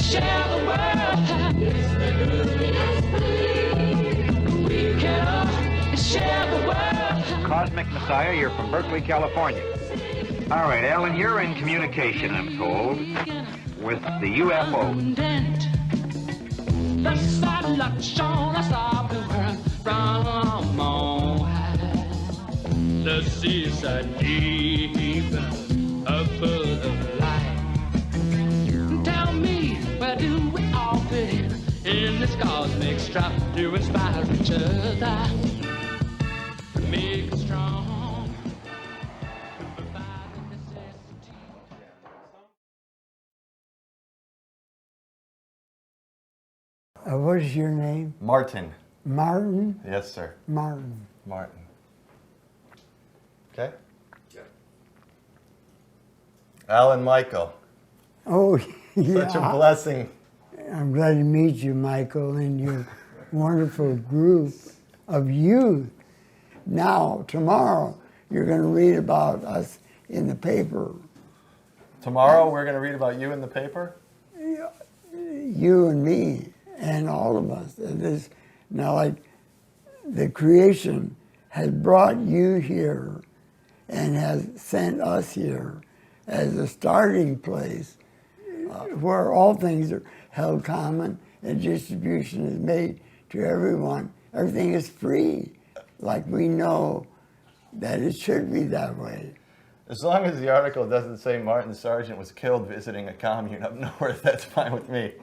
share the world. It's the good. We can all share the world. Cosmic Messiah, you're from Berkeley, California. All right, Alan, you're in communication, I'm told, with the UFO. The satellite shone us off the world from on high. The seas are deep, full of light. Tell me, where do we all fit in this cosmic strife to inspire each other, make us strong, provide the necessity. What is your name? Martin. Martin? Yes, sir. Martin. Martin. Okay? Yeah. Alan Michael. Oh, yeah. Such a blessing. I'm glad to meet you, Michael, and your wonderful group of youth. Now, tomorrow, you're going to read about us in the paper. Tomorrow we're going to read about you in the paper? You and me, and all of us. And this, now, like, the creation has brought you here and has sent us here as a starting place where all things are held common and distribution is made to everyone. Everything is free, like we know that it should be that way. As long as the article doesn't say Martin Sargent was killed visiting a commune up north, that's fine with me.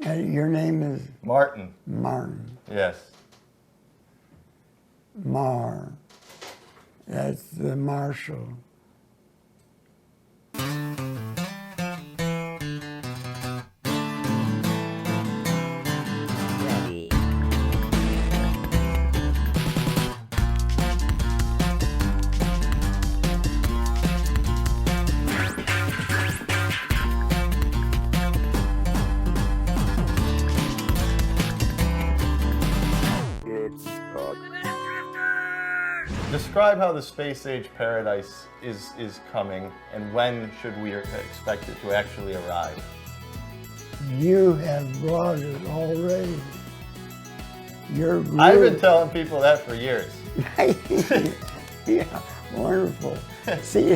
Your name is? Martin. Martin. Yes. Mar. That's the marshal. Ready. Describe how the space age paradise is coming, and when should we expect it to actually arrive? You have brought it already. Your group. I've been telling people that for years. Yeah, wonderful. See,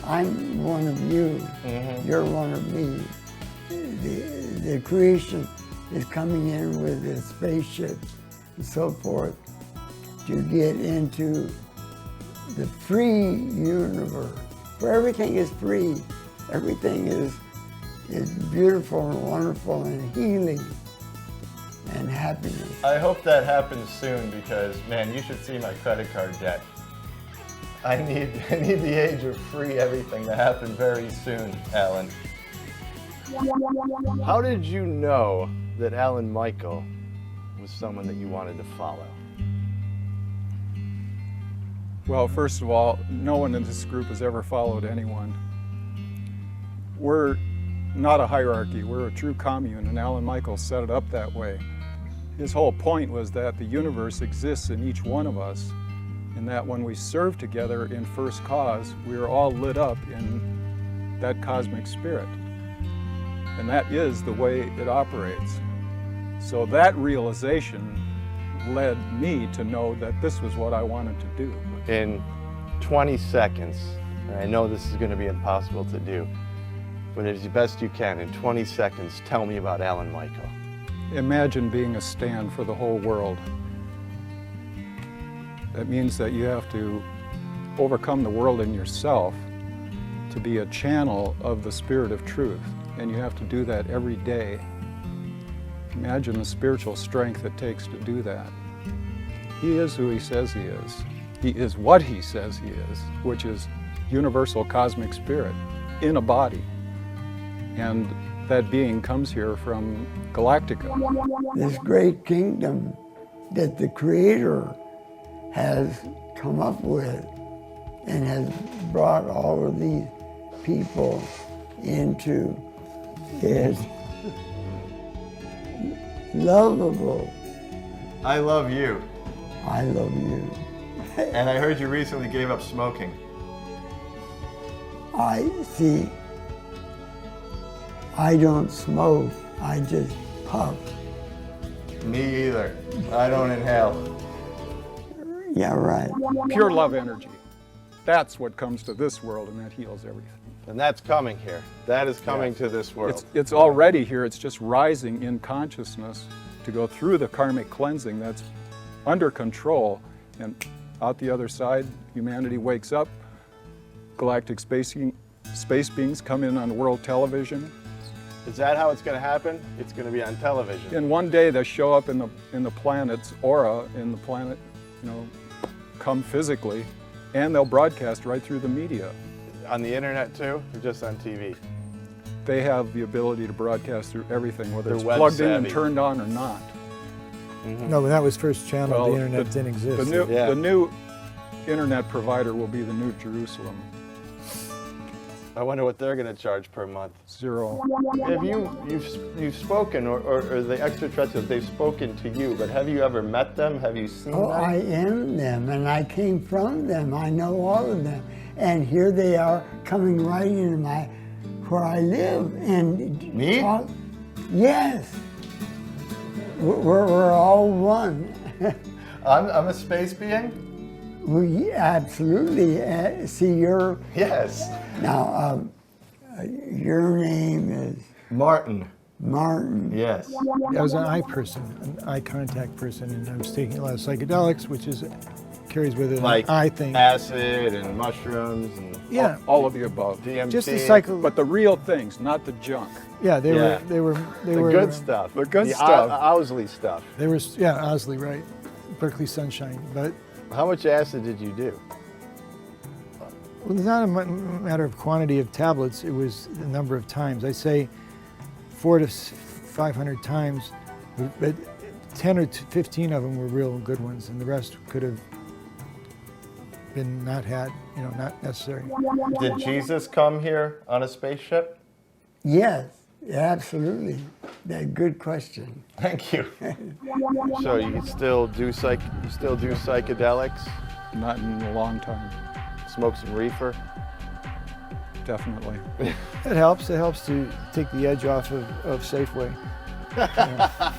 I'm one of you. Mm-hmm. You're one of me. The creation is coming in with the spaceships and so forth to get into the free universe, where everything is free. Everything is beautiful and wonderful and healing and happiness. I hope that happens soon because, man, you should see my credit card debt. I need the age of free everything to happen very soon, Alan. How did you know that Alan Michael was someone that you wanted to follow? Well, first of all, no one in this group has ever followed anyone. We're not a hierarchy, we're a true commune, and Alan Michael set it up that way. His whole point was that the universe exists in each one of us, and that when we serve together in first cause, we are all lit up in that cosmic spirit. And that is the way it operates. So that realization led me to know that this was what I wanted to do. In 20 seconds, and I know this is going to be impossible to do, but as best you can, in 20 seconds, tell me about Alan Michael. Imagine being a stand for the whole world. That means that you have to overcome the world in yourself to be a channel of the spirit of truth, and you have to do that every day. Imagine the spiritual strength it takes to do that. He is who he says he is. He is what he says he is, which is universal cosmic spirit in a body. And that being comes here from Galactica. This great kingdom that the Creator has come up with and has brought all of these people into it. Lovable. I love you. I love you. And I heard you recently gave up smoking. I don't smoke, I just puff. Me either. I don't inhale. Yeah, right. Pure love energy. That's what comes to this world, and that heals everything. And that's coming here. That is coming to this world. It's already here. It's just rising in consciousness to go through the karmic cleansing that's under control. And out the other side, humanity wakes up. Galactic space beings come in on world television. Is that how it's going to happen? It's going to be on television. And one day they show up in the planet's aura, in the planet, come physically, and they'll broadcast right through the media. On the internet too, or just on TV? They have the ability to broadcast through everything, whether They're it's web plugged in and savvy. turned on or not. No, when that was first channeled, Well, the internet didn't exist. The new internet provider will be the New Jerusalem. I wonder what they're going to charge per month. 0. Have you've spoken, or the extraterrestrials, they've spoken to you, but have you ever met them? Have you seen Oh, them? I am them, and I came from them. I know all of them. And here they are coming right into where I live. And Me? Yes. We're all one. I'm a space being? We absolutely. See, Yes. now, your name is Martin. Martin. Yes. I was an eye person, an eye contact person, and I was taking a lot of psychedelics, which carries with it Like an eye thing. acid and mushrooms and Yeah, All of the above. DMT. just the cycle. But the real things, not the junk. Yeah, they Yeah. were the good stuff. The good the stuff. Owsley stuff. They were, yeah, Owsley, right? Berkeley Sunshine, but How much acid did you do? well, it's not a matter of quantity of tablets. It was the number of times. I'd say 400 to 500 times, but 10 or 15 of them were real good ones, and the rest could have been not necessary. Did Jesus come here on a spaceship? Yes, absolutely. That good question. Thank you. So you still do psychedelics, Not in a long time, smoke some reefer? definitely. It helps. It helps to take the edge off of Safeway.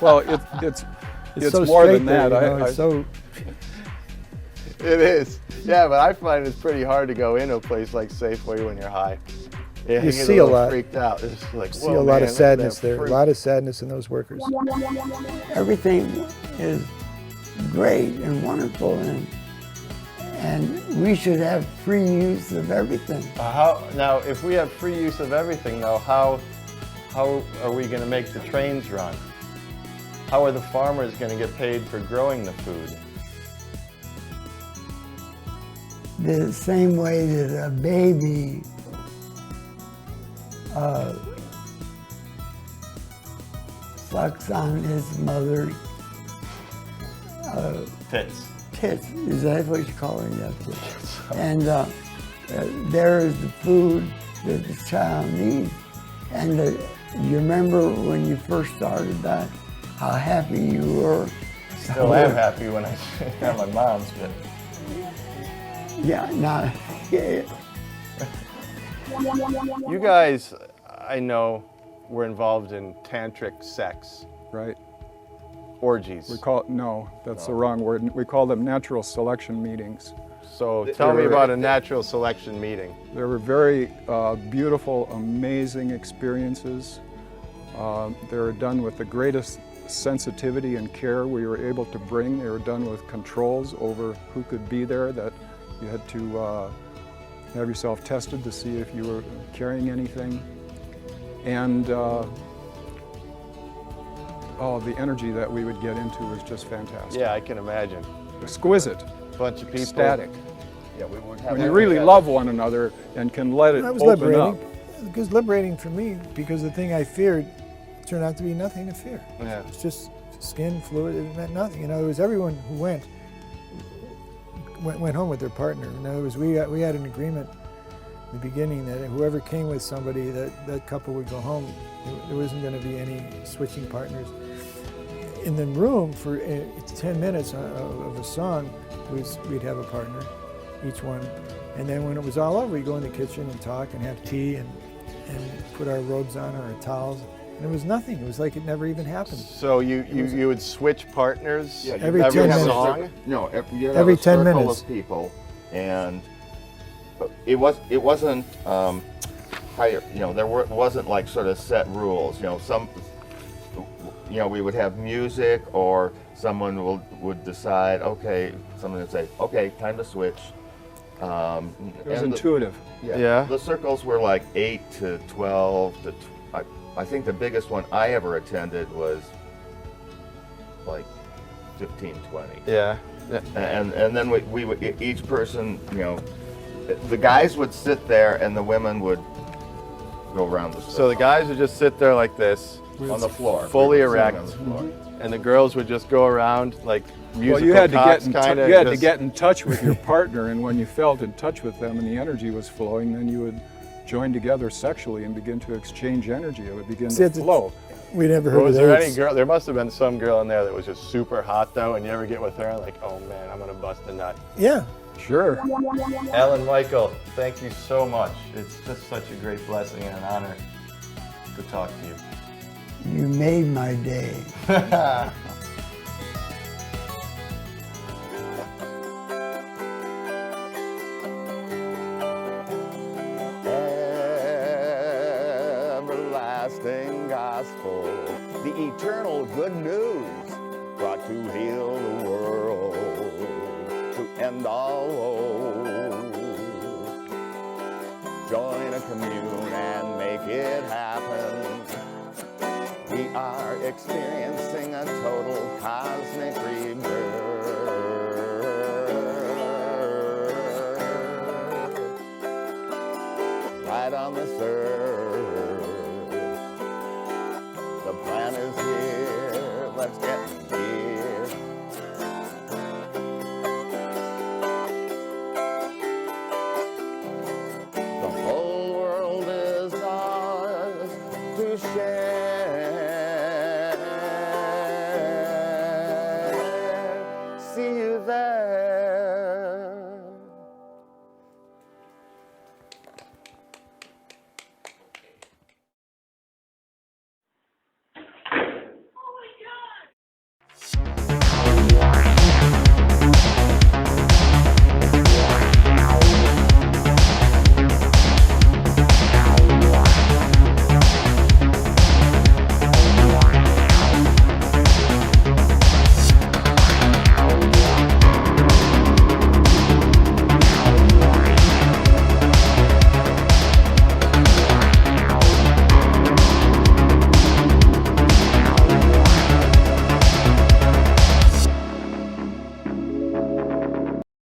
Well, it's so more straight than that. there, it's so It is. Yeah, but I find it's pretty hard to go into a place like Safeway when you're high. Yeah, You get see a little lot. freaked out. It's like, see whoa, a lot man, of look at sadness that there. fruit. A lot of sadness in those workers. Everything is great and wonderful, and we should have free use of everything. Now, if we have free use of everything, though, how are we going to make the trains run? How are the farmers going to get paid for growing the food? The same way that a baby sucks on his mother's Tits. tits. Is that what you call it? Yeah, tits. And there is the food that the child needs. And you remember when you first started that, how happy you were. Still am happy when I have my mom's, but Yeah, now, you guys, I know, were involved in tantric sex, Right. orgies. That's the wrong word. We call them natural selection meetings. So tell me about a natural selection meeting. They were very beautiful, amazing experiences. They were done with the greatest sensitivity and care we were able to bring. They were done with controls over who could be there, that you had to have yourself tested to see if you were carrying anything. And the energy that we would get into was just fantastic. Yeah, I can imagine. Exquisite, Bunch of people. ecstatic. Yeah, we would have When you really love one another and can let it That was open liberating. up. It was liberating for me because the thing I feared turned out to be nothing to fear. Yeah. It's just skin, fluid, it meant nothing. In other words, everyone who went home with their partner. In other words, we had an agreement in the beginning that whoever came with somebody, that couple would go home. There wasn't going to be any switching partners. In the room for 10 minutes of a song, we'd have a partner, each one, And then when it was all over, we'd go in the kitchen and talk and have tea and put our robes on or our towels. And it was nothing. It was like it never even happened. So you would switch partners every 10 minutes. song? No, you Every 10 circle minutes. of people, and it wasn't higher. There wasn't like sort of set rules. We would have music, or someone would decide. Okay, someone would say, okay, time to switch. It was intuitive. Yeah. The circles were like 8 to 12 to. I think the biggest one I ever attended was like 15, 20. Yeah. And then we would, each person, the guys would sit there and the women would go around the circle. So the guys would just sit there like this, on the floor. fully We would sit erect, on the floor. and the girls would just go around like musical Well, you had cocks, to kinda, get just- get in touch with your partner, and when you felt in touch with them and the energy was flowing, then you would join together sexually and begin to exchange energy. It would begin See, to flow. We never heard Was of there those. any girl? There must have been some girl in there that was just super hot though, and you ever get with her and like, oh man, I'm gonna bust a nut. Yeah. Sure. Alan Michael, thank you so much. It's just such a great blessing and an honor to talk to you. You made my day. Everlasting gospel, the eternal good news brought to heal the world, to end all woes. Join a commune and make it happen. We are experiencing a total cosmic rebirth. Right on this earth. The plan is here. Let's get